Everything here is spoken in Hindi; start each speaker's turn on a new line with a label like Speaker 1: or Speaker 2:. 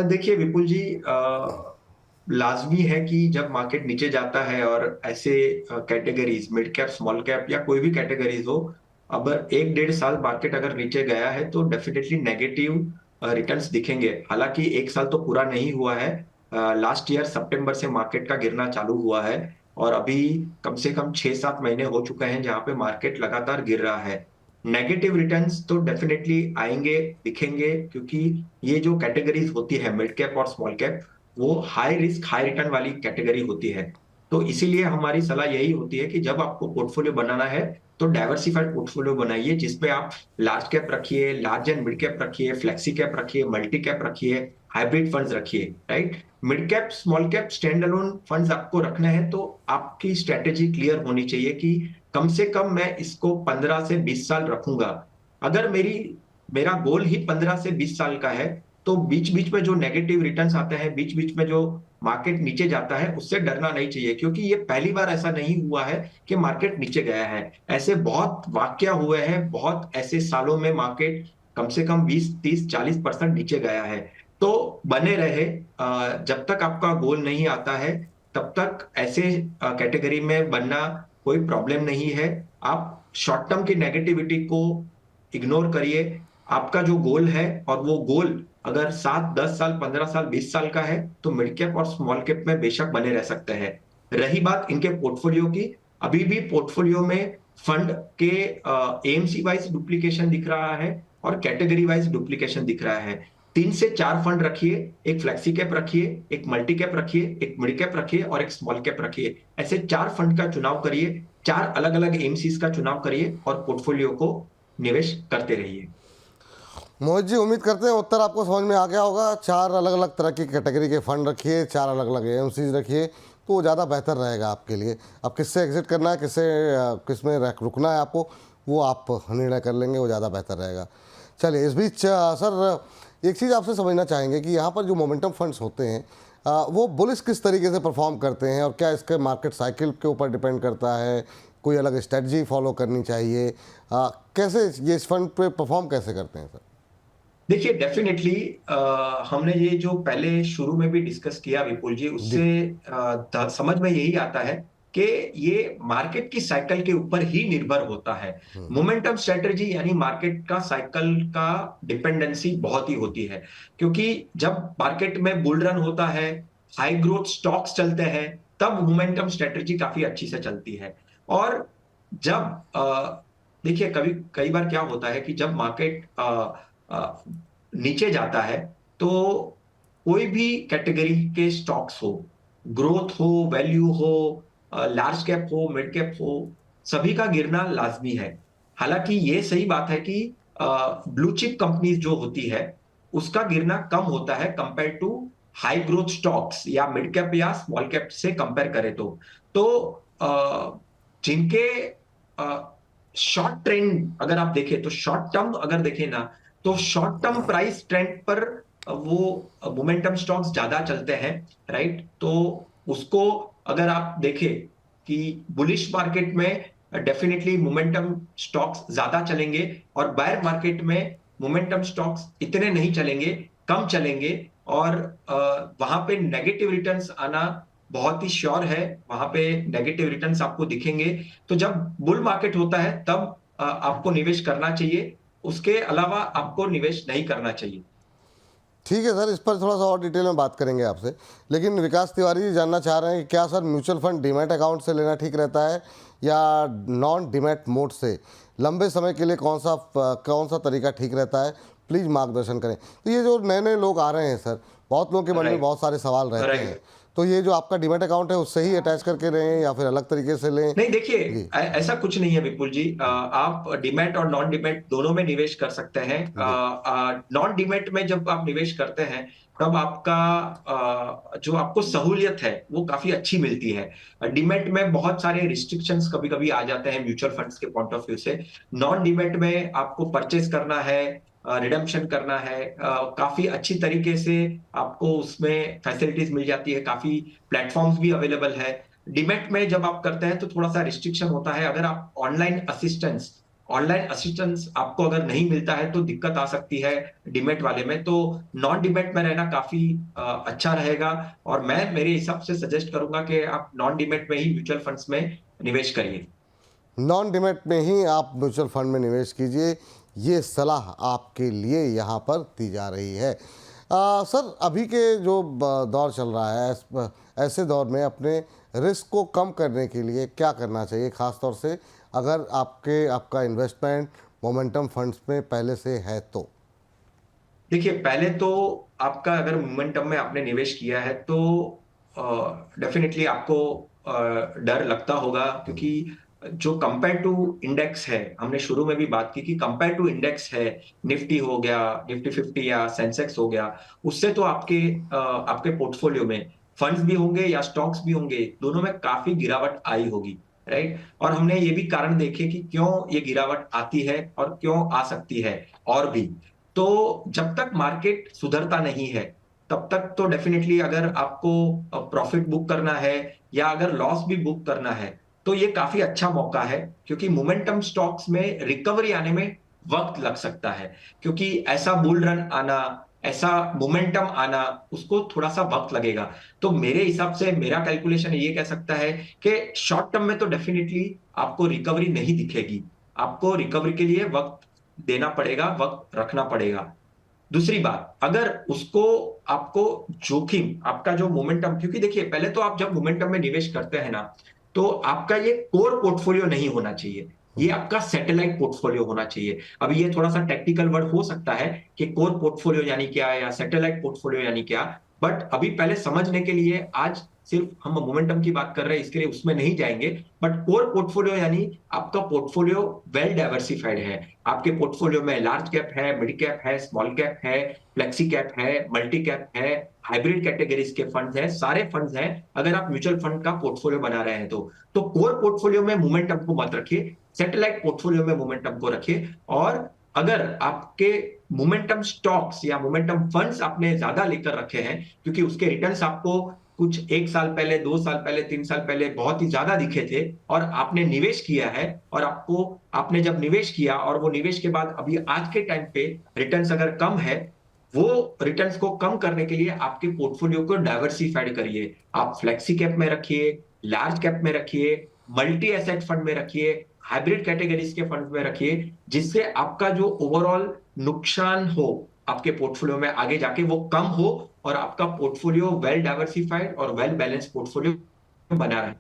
Speaker 1: देखिए विपुल जी, लाजमी है कि जब मार्केट नीचे जाता है और ऐसे categories mid cap small cap या कोई भी कैटेगरीज हो, अब 1 डेढ़ साल मार्केट अगर नीचे गया है तो डेफिनेटली नेगेटिव रिटर्न्स दिखेंगे। हालांकि 1 साल तो पूरा नहीं हुआ है। लास्ट ईयर सितंबर से मार्केट का गिरना चालू हुआ है और अभी कम से कम 6-7 महीने हो चुके हैं जहां पे मार्केट लगातार गिर रहा है। नेगेटिव रिटर्न्स तो डेफिनेटली आएंगे, दिखेंगे, क्योंकि ये जो कैटेगरीज होती है मिड कैप और स्मॉल कैप, वो हाई रिस्क हाई रिटर्न वाली कैटेगरी होती है। तो इसीलिए हमारी सलाह यही होती है कि जब आपको पोर्टफोलियो बनाना है तो डाइवर्सिफाइड पोर्टफोलियो बनाइए, जिसपे आप लार्ज कैप रखिए, लार्ज एंड मिड कैप रखिए, फ्लेक्सी कैप रखिए, मल्टी कैप रखिए, हाइब्रिड फंड्स रखिए। Right, mid cap small cap stand alone funds आपको रखने हैं तो आपकी स्ट्रेटेजी क्लियर होनी चाहिए कि कम से कम मैं इसको 15 से 20 साल रखूंगा। अगर मेरा गोल ही 15 से 20 साल का है तो बीच बीच में जो नेगेटिव रिटर्न्स आते हैं, बीच बीच में जो मार्केट नीचे जाता है, उससे डरना नहीं चाहिए, क्योंकि ये पहली बार ऐसा नहीं हुआ है कि मार्केट नीचे गया है। ऐसे बहुत वाकया हुए हैं, बहुत ऐसे सालों में मार्केट कम से कम 20, 30, 40% नीचे गया है। तो बने रहे, जब तक आपका गोल नहीं आता है तब तक ऐसे कैटेगरी में बनना कोई प्रॉब्लम नहीं है। आप शॉर्ट टर्म की नेगेटिविटी को इग्नोर करिए। आपका जो गोल है, और वो गोल अगर 7, 10 साल, 15 साल, 20 साल का है, तो मिड कैप और स्मॉल कैप में बेशक बने रह सकते हैं। रही बात इनके पोर्टफोलियो की, अभी भी पोर्टफोलियो में फंड के एएमसी वाइज डुप्लीकेशन दिख रहा है और कैटेगरी वाइज डुप्लीकेशन दिख रहा है। 3 से 4 फंड रखिए, एक फ्लेक्सी कैप रखिए, एक मल्टी कैप रखिए, एक मिड कैप रखिए और एक स्मॉल कैप रखिए। ऐसे 4 फंड का चुनाव करिए, 4 अलग अलग एमसीज का चुनाव करिए और पोर्टफोलियो को निवेश करते रहिए।
Speaker 2: मोहित जी, उम्मीद करते हैं उत्तर आपको समझ में आ गया होगा। 4 अलग अलग तरह की कैटेगरी के फंड रखिए, 4 अलग अलग एएमसीज रखिए, तो वो ज़्यादा बेहतर रहेगा आपके लिए। अब किससे एग्जिट करना है, किस में रुकना है आपको, वो आप निर्णय कर लेंगे, वो ज़्यादा बेहतर रहेगा। चलिए, इस बीच सर एक चीज़ आपसे समझना चाहेंगे कि यहाँ पर जो मोमेंटम फंड्स होते हैं वो बुलिश किस तरीके से परफॉर्म करते हैं, और क्या इसके मार्केट साइकिल के ऊपर डिपेंड करता है, कोई अलग स्ट्रेटजी फॉलो करनी चाहिए, कैसे ये इस फंड पे परफॉर्म कैसे करते हैं सर?
Speaker 1: देखिए डेफिनेटली, हमने ये जो पहले शुरू में भी डिस्कस किया विपुल जी,
Speaker 2: जी।
Speaker 1: उससे समझ में यही आता है कि ये मार्केट की साइकिल के ऊपर ही निर्भर होता है। मोमेंटम स्ट्रेटजी यानी मार्केट का साइकिल का डिपेंडेंसी बहुत ही होती है, क्योंकि जब मार्केट में बुल रन होता है, हाई ग्रोथ स्टॉक्स चलते हैं, तब मोमेंटम स्ट्रेटजी काफी अच्छी से चलती है। और जब देखिए, कई बार क्या होता है कि जब मार्केट नीचे जाता है तो कोई भी कैटेगरी के स्टॉक्स हो, ग्रोथ हो, वैल्यू हो, लार्ज कैप हो, मिड कैप हो, सभी का गिरना लाजमी है। हालांकि ये सही बात है कि ब्लू चिप कंपनीज जो होती है उसका गिरना कम होता है compare to high growth stocks या मिड कैप या स्मॉल कैप से कंपेयर करें तो जिनके शॉर्ट ट्रेंड अगर आप देखें, तो शॉर्ट टर्म अगर देखें ना, तो शॉर्ट टर्म प्राइस ट्रेंड पर वो मोमेंटम स्टॉक्स ज्यादा चलते हैं। राइट, तो उसको अगर आप देखें कि बुलिश मार्केट में डेफिनेटली मोमेंटम स्टॉक्स ज्यादा चलेंगे और बायर मार्केट में मोमेंटम स्टॉक्स इतने नहीं चलेंगे, कम चलेंगे। और वहां पे नेगेटिव रिटर्न्स आना बहुत ही श्योर है, वहां पे नेगेटिव रिटर्न्स आपको दिखेंगे। तो जब बुल मार्केट होता है तब आपको निवेश करना चाहिए, उसके अलावा आपको निवेश नहीं करना चाहिए।
Speaker 2: ठीक है सर, इस पर थोड़ा सा और डिटेल में बात करेंगे आपसे, लेकिन विकास तिवारी जी जानना चाह रहे हैं कि क्या sir mutual fund demat account से लेना ठीक रहता है या नॉन डीमैट मोड से? लंबे समय के लिए कौन सा तरीका ठीक रहता है? प्लीज़ मार्गदर्शन करें। तो ये जो नए नए लोग आ रहे हैं सर, बहुत लोगों के मन में
Speaker 1: राइट,
Speaker 2: बहुत सारे सवाल रहते हैं,
Speaker 1: राइट।
Speaker 2: तो ये जो आपका डीमैट अकाउंट है उससे ही अटैच करके लें या फिर अलग तरीके से लें?
Speaker 1: नहीं देखिए,
Speaker 2: जी।
Speaker 1: ऐसा कुछ नहीं है विपुल जी। आप डीमैट और नॉन डीमैट दोनों में निवेश कर सकते हैं।
Speaker 2: जी।
Speaker 1: नॉन डीमैट में जब आप निवेश करते हैं तब आपका जो आपको सहूलियत है वो काफी अच्छी मिलती है। डीमैट में बहुत सारे रिस्ट्रिक्शंस कभी कभी आ जाते हैं म्यूचुअल फंड्स के पॉइंट ऑफ व्यू से। नॉन डीमैट में आपको परचेज करना है, रिडेम्पशन करना है, काफी अच्छी तरीके से आपको उसमें फैसिलिटीज मिल जाती है, काफी प्लेटफॉर्म्स भी अवेलेबल है। डीमैट में जब आप करते हैं तो थोड़ा सा रिस्ट्रिक्शन होता है। अगर आप ऑनलाइन असिस्टेंस ऑनलाइन असिस्टेंस आपको अगर नहीं मिलता है तो दिक्कत आ सकती है डिमेट वाले में। तो नॉन डिमेट में रहना काफी अच्छा रहेगा, और मैं मेरे हिसाब से सजेस्ट करूंगा कि आप नॉन डिमेट में ही म्यूचुअल फंड्स में निवेश करिए।
Speaker 2: नॉन डिमेट में ही आप म्यूचुअल फंड में निवेश कीजिए, ये सलाह आपके लिए यहाँ पर दी जा रही है। सर, अभी के जो दौर चल रहा है, ऐसे दौर में अपने रिस्क को कम करने के लिए क्या करना चाहिए, ख़ास तौर से अगर आपका इन्वेस्टमेंट मोमेंटम फंड्स में पहले से है तो?
Speaker 1: देखिए, पहले तो आपका अगर मोमेंटम में आपने निवेश किया है तो डेफिनेटली आपको डर लगता होगा, क्योंकि जो कंपेयर टू इंडेक्स है, हमने शुरू में भी बात की कि कंपेयर टू इंडेक्स है, निफ्टी हो गया, निफ्टी 50 या सेंसेक्स हो गया, उससे तो आपके पोर्टफोलियो में फंड्स भी होंगे या स्टॉक्स भी होंगे, दोनों में काफी गिरावट आई होगी, राइट। और हमने ये भी कारण देखे कि क्यों ये गिरावट आती है और क्यों आ सकती है और भी। तो जब तक मार्केट सुधरता नहीं है, तब तक तो डेफिनेटली अगर आपको प्रॉफिट बुक करना है या अगर लॉस भी बुक करना है, तो ये काफी अच्छा मौका है, क्योंकि मोमेंटम स्टॉक्स में रिकवरी आने में वक्त लग सकता है, क्योंकि ऐसा बुल रन आना, ऐसा मोमेंटम आना, उसको थोड़ा सा वक्त लगेगा। तो मेरे हिसाब से मेरा कैलकुलेशन ये कह सकता है कि शॉर्ट टर्म में तो डेफिनेटली आपको रिकवरी नहीं दिखेगी, आपको रिकवरी के लिए वक्त देना पड़ेगा, वक्त रखना पड़ेगा। दूसरी बात, अगर उसको आपको जोखिम, आपका जो मोमेंटम, क्योंकि देखिए पहले तो आप जब मोमेंटम में निवेश करते हैं ना, तो आपका ये कोर पोर्टफोलियो नहीं होना चाहिए, ये आपका सैटेलाइट पोर्टफोलियो होना चाहिए। अब ये थोड़ा सा टेक्निकल वर्ड हो सकता है कि कोर पोर्टफोलियो यानी क्या है या सैटेलाइट पोर्टफोलियो यानी क्या, बट अभी पहले समझने के लिए आज सिर्फ हम मोमेंटम की बात कर रहे हैं, इसके लिए उसमें नहीं जाएंगे। बट कोर पोर्टफोलियो यानी आपका पोर्टफोलियो वेल डाइवर्सिफाइड है, आपके पोर्टफोलियो में लार्ज कैप है, मिड कैप है, स्मॉल कैप है, फ्लेक्सी कैप है, मल्टी कैप है, हाइब्रिड कैटेगरीज के फंड्स हैं, सारे फंड्स हैं। अगर आप म्यूचुअल फंड का पोर्टफोलियो बना रहे हैं तो कोर पोर्टफोलियो में मोमेंटम को मत रखिए, सैटेलाइट पोर्टफोलियो में मोमेंटम को रखिए। और अगर आपके मोमेंटम स्टॉक्स या मोमेंटम फंड्स आपने ज्यादा लेकर रखे हैं, क्योंकि उसके रिटर्न्स आपको कुछ 1 साल पहले, 2 साल पहले, 3 साल पहले बहुत ही ज्यादा दिखे थे, और आपने निवेश किया है, और आपने जब निवेश किया और वो निवेश के बाद अभी आज के टाइम पे रिटर्न्स अगर कम है, वो रिटर्न्स को कम करने के लिए आपके पोर्टफोलियो को डाइवर्सिफाइड करिए। आप फ्लेक्सी कैप में रखिए, लार्ज कैप में रखिए, मल्टी एसेट फंड में रखिए, हाइब्रिड कैटेगरीज के फंड में रखिए, जिससे आपका जो ओवरऑल नुकसान हो आपके पोर्टफोलियो में आगे जाके वो कम हो, और आपका पोर्टफोलियो वेल डाइवर्सिफाइड और वेल बैलेंस पोर्टफोलियो बना रहे।